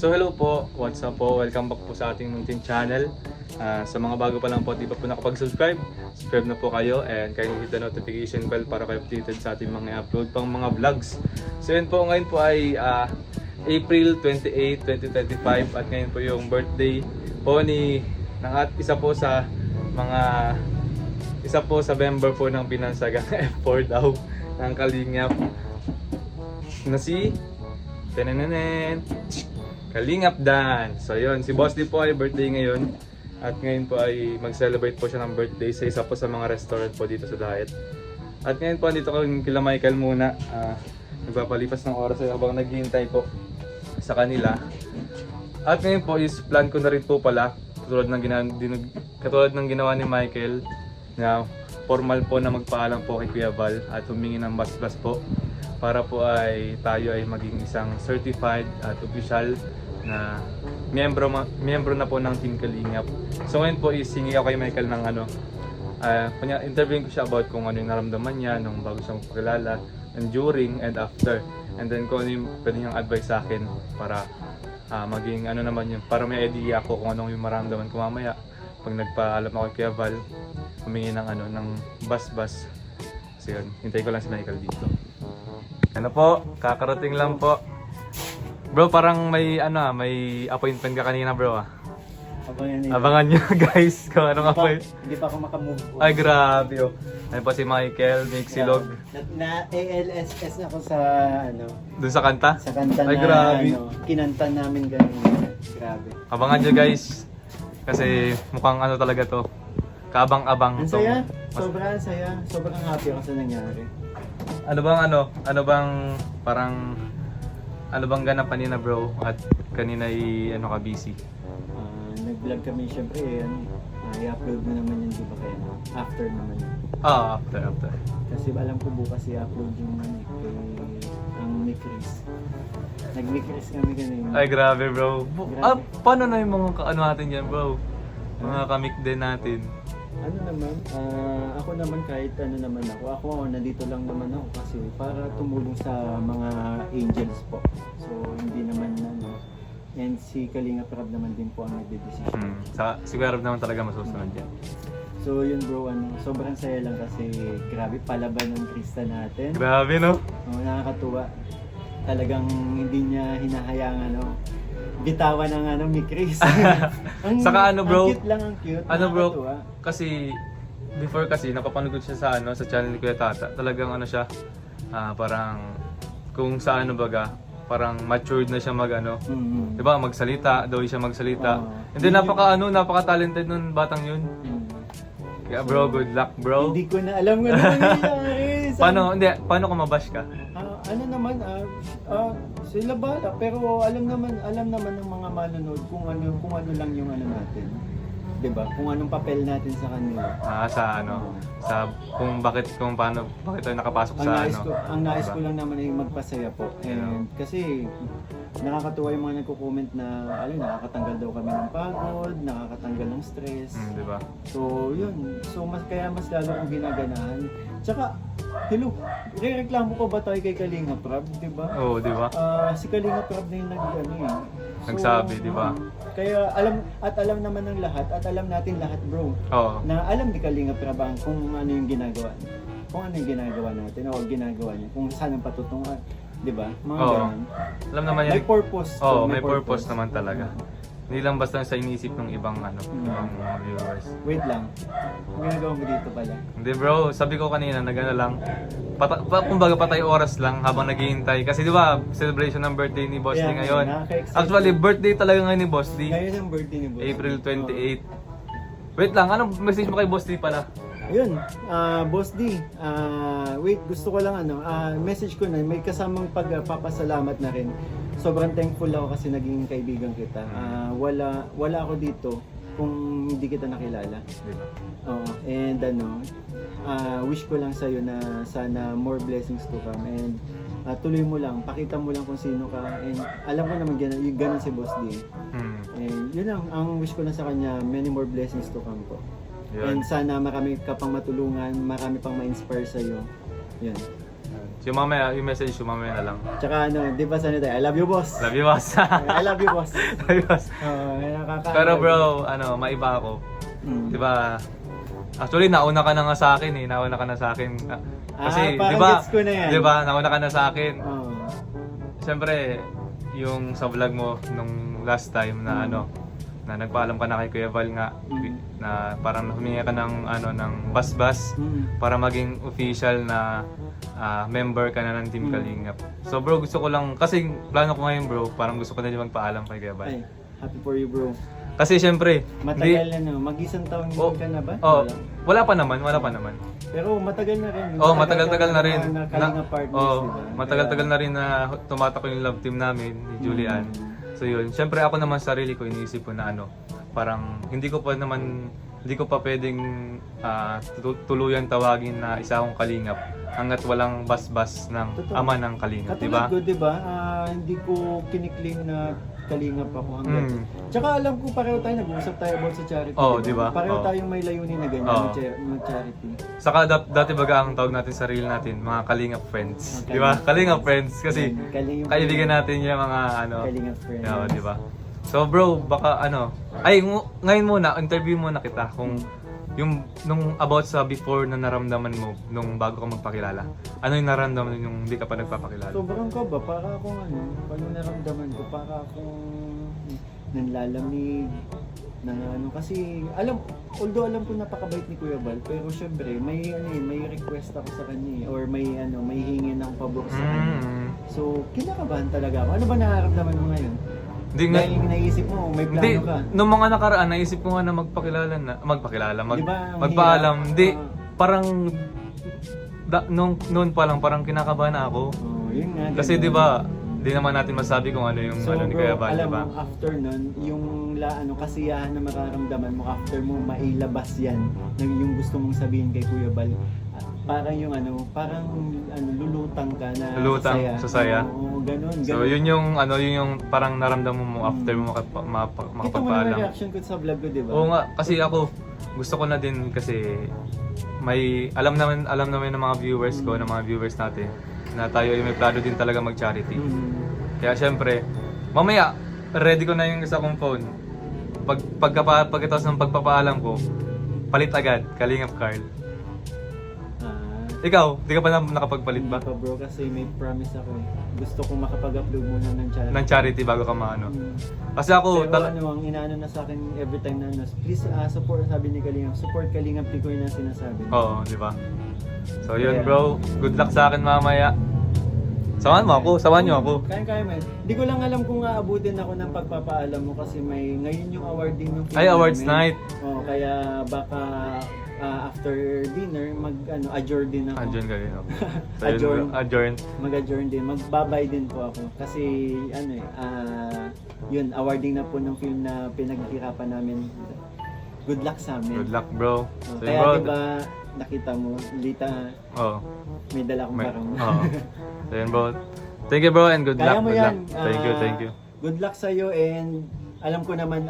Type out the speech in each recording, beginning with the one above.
So hello po, what's up po? Welcome back po sa ating munting channel. Sa mga bago pa lang po, di pa po nakapag-subscribe, subscribe na po kayo and kindly hit the notification bell para kayo updated sa ating mga upload pang mga vlogs. So yun po, ngayon po ay April 28, 2025 at ngayon po yung birthday po isa po sa member po ng Binansagang F4 daw ng Kalingap na si Kalingap Dan. So yun, si Boss D po ay birthday ngayon. At ngayon po ay mag-celebrate po siya ng birthday sa isa po sa mga restaurant po dito sa Dayet. At ngayon po andito ko kila Michael muna. Nagpapalipas ng oras habang naghihintay po sa kanila. At ngayon po is plan ko na rin po pala katulad ng ginawa ni Michael na formal po na magpaalam po kay Kuya Val at humingi ng basbas po para po ay tayo ay maging isang certified at official na miyembro na po ng Team Kalingap. So ngayon po isingi ako kay Michael ng interviewin ko siya about kung ano yung naramdaman niya nung bago siyang pakilala, and during and after. And then kung ano yung pwede niyang advice sa akin para maging naman yun, para may idea ako kung anong yung maramdaman ko mamaya pag nagpaalam ako kay Val, humingi ng basbas. So yun, hintay ko lang si Michael dito. Ano po, kakarating lang po. Bro, parang may appointment ka kanina, bro. Abangan nyo guys kung anong appointment. Hindi pa ako makamove. Ay, grabe oh. Ayun po si Michael, Mixilog. Na ALSS ako sa Doon sa kanta? Sa kanta ay, na grabe. Kinanta namin ganun. Grabe. Abangan nyo guys. Kasi mukhang talaga to. Kaabang-abang. Ang saya. Sobrang saya. Sobrang happy ako sa nangyari. Ano bang ganap kanina, bro? At kanina ka busy? Nag-vlog kami syempre i-upload mo naman yun, di ba kaya after naman yun. After. Kasi alam ko bukas i-upload yung ang Mikris. Nag-Mikris kami ganun. Ay, grabe, bro. Paano na yung mga natin yan, bro? Mga kamik din natin. Ako naman kahit ako nandito lang naman ako kasi para tumulong sa mga angels po. So hindi naman and si Kalingap Rab naman din po ang nagde-decision. Si Kuya Rab naman talaga masusunod yan. So yun bro, sobrang saya lang kasi grabe palaban ng Krista natin. Grabe no? Nakakatuwa. Talagang hindi niya hinahayang bitawan ng Mikris. Saka bro, ang cute lang, ang cute. Bro, kasi before napapanood ko siya sa channel ni Kuya Tata. Talagang siya, parang kung sa parang matured na siya Mm-hmm. 'Di ba? Magsalita, daw siya magsalita. And then napaka-talented nun batang yun. Kaya bro, good luck, bro. Hindi ko na alam kung ano nangyayari. Paano kung mabash ka? Sila bala, pero alam naman ng mga manonood kung ano lang yung natin. 'Di ba? Kung anong papel natin sa kanila. Bakit tayo nakapasok ang nais ko lang naman ay magpasaya po. And kasi nakakatuwa yung mga nagko-comment na nakakatanggal daw kami ng pagod, nakakatanggal ng stress. 'Di ba? So, yun. So, mas lalo kong ginaganahan. Tsaka, hello, rereklamo ko ba tayo kay Kalingap Rab, di ba? Oo, di ba? Si Kalingap Rab na yung nagsabi, di ba? Kaya alam naman ng lahat at alam natin lahat, bro. Oo. Na alam ni Kalingap Rab kung ano yung ginagawa niya. Kung ano yung ginagawa natin o ginagawa niya. Kung saan ang patutungan. Di ba? Mga ganun. Alam naman yan. May purpose. May purpose naman talaga. Hindi lang basta sa inisip ng ibang ibang mga viewers. Wait lang. Ginagawa mo dito pala. Hindi bro, sabi ko kanina lang. Kumbaga patay oras lang habang naghihintay. Kasi di ba, celebration ng birthday ni Boss D ngayon. Actually, birthday talaga ngayon ni Boss D. Ngayon ang birthday ni Boss D. April 28. Wait lang, anong message mo kay Boss D pala? Ayun, Boss D, wait, gusto ko lang message ko na, may kasamang pagpapasalamat na rin. Sobrang thankful ako kasi naging kaibigan kita. Wala ako dito kung hindi kita nakilala. And wish ko lang sa'yo na sana more blessings to come. And tuloy mo lang, pakita mo lang kung sino ka. And alam ko naman ganun si Boss D. And yun lang, ang wish ko lang sa kanya, many more blessings to come po. And sana marami ka pang matulungan, marami pang ma-inspire sa'yo. Yan. Yung mamaya, yung message yung mamaya na lang. Tsaka ano, di ba sanay tayo? I love you, boss. Love you, boss. I love you, boss. Love you, boss. Oo, Pero bro, ano, maiba ako. Di ba? Actually, nauna ka na nga sa akin eh. Nauna ka na sa akin. Kasi, parang di ba? gets ko na yan. Di ba? Nauna ka na sa akin. Oo. Siyempre, yung sa vlog mo nung last time na ano, na nagpaalam ka na kay Kuya Val nga na parang humingi ka ng ano ng bas-bas para maging official na member ka na ng Team Kalingap. So bro, gusto ko lang kasi plano ko ngayon bro, parang gusto ko na din magpaalam kay Kuya Val. Ay, happy for you, bro. Kasi syempre, Matagal na, no? Mag-isang taon ka na ba? Oh, wala pa naman. Pero matagal na rin. Oh, matagal-tagal na rin. Na Kalinga partners, oh, diba? matagal-tagal na rin na tumatak yung love team namin ni Julian. So yun, syempre ako naman sarili ko iniisip ko na ano, parang hindi ko pa pwedeng tuluyan tawagin na isa akong kalingap hanggat walang bas-bas ng Totoo. ama ng kalingap, di Katulad ba? ko, di ba? Hindi ko kiniklaim na kalingap ako hanggang. Tsaka alam ko pareho tayo, nag-uusap tayo about sa charity. Oo, di ba? Pareho Oo. tayong may layunin na ganyan, Oo. mag-charity. Saka dati baga ang tawag natin sa reel natin, mga kalingap friends. Mga Di ba? kalingap Kalingap friends kasi Kalingap kaibigan natin yung mga ano. Kalingap friends. Yeah, di ba? So bro, baka ano, ngayon muna, interview muna kita kung yung nung about sa before na naramdaman mo nung bago ka magpakilala. Ano yung naramdaman nung hindi ka pa nagpapakilala? Sobrang kaba, para akong ano, paano naramdaman ko, para akong nanlalamig, kasi although alam ko napakabait ni Kuya Val, pero syempre may request ako sa kanya or may hingin ng pabor sa kanya. So, kinakabahan talaga ako. Ano ba nararamdaman mo ngayon? Hindi nga. Dahil naisip mo, may plano Hindi, ka. nung mga nakaraan, naisip ko nga na magpaalam. Di ba, ang Magpaalam. hirap? Hindi, parang noon pa lang parang kinakabahan na ako. Yun nga. Kasi ganun. 'di ba, di naman natin masabi kung ano yung So ano ni bro, Kuya Val, alam di ba? mo, after nun, yung kasiyahan na mararamdaman mo after mo mailabas yan, yung gusto mong sabihin kay Kuya Val, parang lulutang ka na Lulutang sa saya. Oo, ganun. So yun yung parang naramdaman mo after mo Kita mo na makapagpaalam. reaction ko sa vlog ko, di ba? Oo nga, kasi ako gusto ko na din kasi may alam naman ng mga viewers ko, ng mga viewers natin na tayo ay may plano din talaga mag-charity. Kaya syempre, mamaya ready ko na yung isa kong phone. Pagkatapos ng pagpapaalam ko, palit agad, Kalingap Carl. Ikaw, di ka pa nakapagpalit ba? Hindi pa bro, kasi may promise ako eh. Gusto ko makapag-upload muna ng charity. Ng charity bago ka maano. Kasi ako, Pero ang inaano na sa akin every time na please support, sabi ni Kalingap, support Kalingap Tikoy na sinasabi. oo, di ba? So yun bro, good luck sa akin mamaya. Samahan niyo ako. Kaya man. Hindi ko lang alam kung aabutin ako ng pagpapaalam mo kasi ngayon yung awarding ng film Ay, awards namin. night. Oo, kaya baka after dinner adjourn din ako. Adjourn ka rin ako. So Adjourn. yun, adjourn. Mag-adjourn din. Magbabay din po ako kasi yun, awarding na po ng film na pinaghirapan namin. Good luck sa amin. Good luck bro. So Kaya yun, bro. diba nakita mo, Lita, Oo. may dala akong barang. Oo. So yun bro. Thank you bro and good Kaya luck. mo Good yan. luck. Thank you. Good luck sa iyo and alam ko naman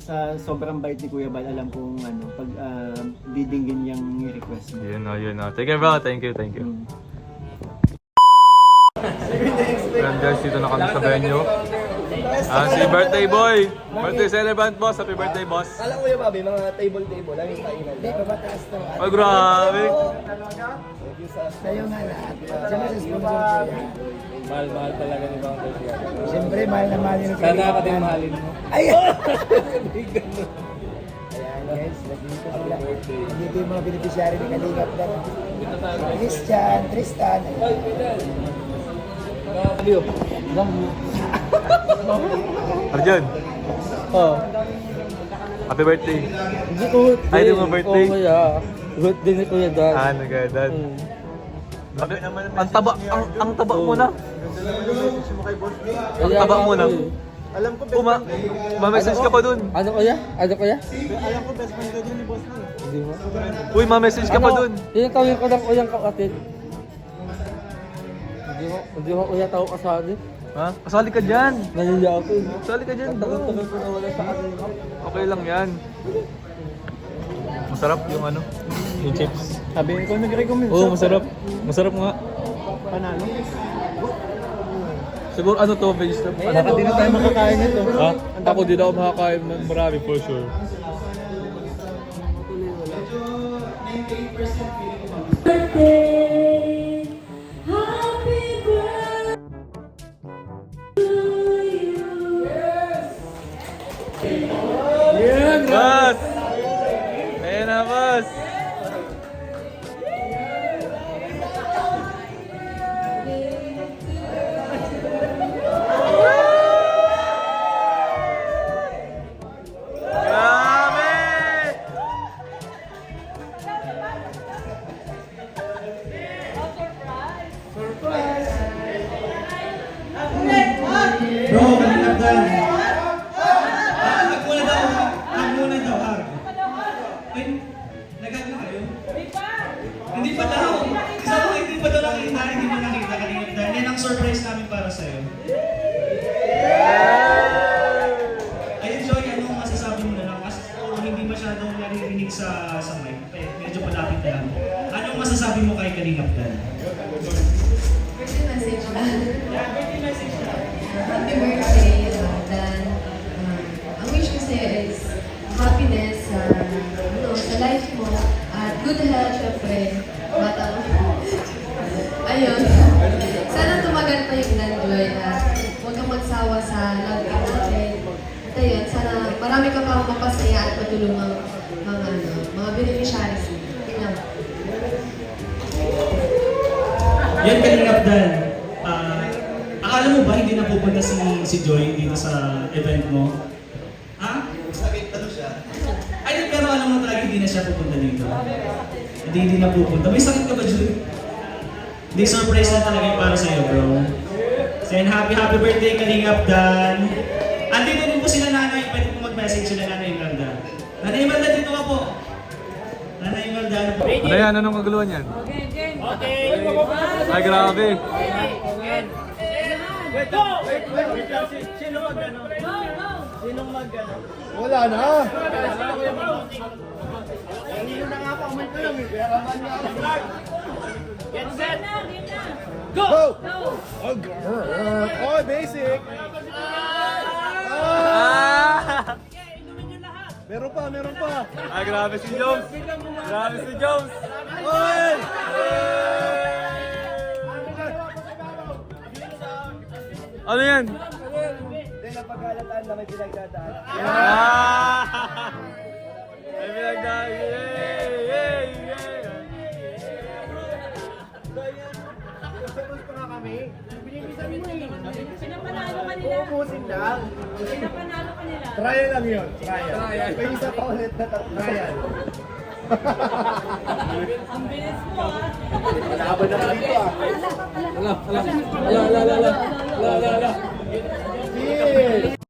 sa sobrang bait ni Kuya Val, alam kong pag didinggin yung request mo. Yun o. Take care bro. Thank you. Ayan guys, dito na kami sa venue. Si birthday boy. Birthday celebrant boss. Happy birthday boss. Alam ko yung Bobby, mga table, aming kainan. Hindi, pabataas to. Oh, grabe. Sa'yo nga lahat. Siyempre sa sponsor ko yan. Mahal talaga ni Bang Tosi. Siyempre, mahal na mahal yung Sana ka din mahalin mo. Ayan! Ayan guys, nandito sila. Nandito yung mga beneficiary ni Kalingap na. Christian, Tristan. Arjun. Oh. Happy birthday. Hindi ko. Ay, di mo birthday? Oo, kuya. Birthday ni Kuya Dan. Nagandad. Ang taba mo na. Ang taba mo na. Alam ko Ma-message ka pa dun. Ano kuya? Ano kuya? alam ko best friend ko din ni Boss mo. Hindi mo. Uy, ma-message ka pa dun. Yung tawin ko ng kuyang kapatid. Hindi mo kuya tao kasali. Ha? Kasali ka dyan. Naliya ako eh. Kasali ka dyan, bro. Tagal-tagal ko na wala sa kanila. Okay lang yan. Masarap yung yung chips. Sabi ko nag-recommend. Oo, masarap. Masarap nga. Panalo. Siguro ano to, veg na. Baka di na tayo makakain nito. Ha? Ako din ako makakain ng marami for sure. Boss! Ayan na, boss! Grabe! Bro, kanina dyan. Nagmuna daw, ha? Ay, nagag na kayo? Hindi pa daw. Isa mo, hindi pa daw nakita, hindi mo nakita kanina dyan. Yan ang surprise namin para sa'yo. Ayun, Joy, anong masasabi mo na lang? Kasi siguro hindi masyadong naririnig sa mic. Medyo palapit na lang. Anong masasabi mo kay Kalingap Dan? Birthday message lang. Happy birthday, Dan. Ang wish ko sa'yo is happiness sa life mo at good health, syempre. Bata mo. Ayun. Sana tumagal pa yung Dan Joy at huwag kang magsawa sa love team natin. At ayun, sana marami ka pa mapasaya at matulungang mga beneficiaries. Tingnan mo. Yan, Kalingap Dan. Akala mo ba hindi na pupunta si Joy dito sa event mo? Ha? Sakit ano siya? Ay, pero alam mo talaga hindi na siya pupunta dito. Hindi na pupunta. May sakit ka ba, Joy? Hindi, surprise na talaga yung para sa'yo, bro. So, yan, happy birthday, Kalingap Dan. Andito din po sila nanay. Pwede po mag-message sila nanay Imelda. Nanay Imelda, dito ka po. Nanay Imelda, ano po? Ano yan? Anong kaguluhan yan? Ay, grabe! Wala na. Go! Oh, basic. Meron pa. Ay, grabe si Jones! Grabe si Jones! Oy! Ano yan? Hindi, napag-alataan na may pinagdadaan. Ay, pinagdaan! Yay! Yay! Yay! Pinapanalo ka nila. Uubusin lang. Pinapanalo ka nila. Trial lang yun. Trial. May isa pa ulit na trial. Ang bilis mo ah. Laban na dito ah. Ala. Cheers!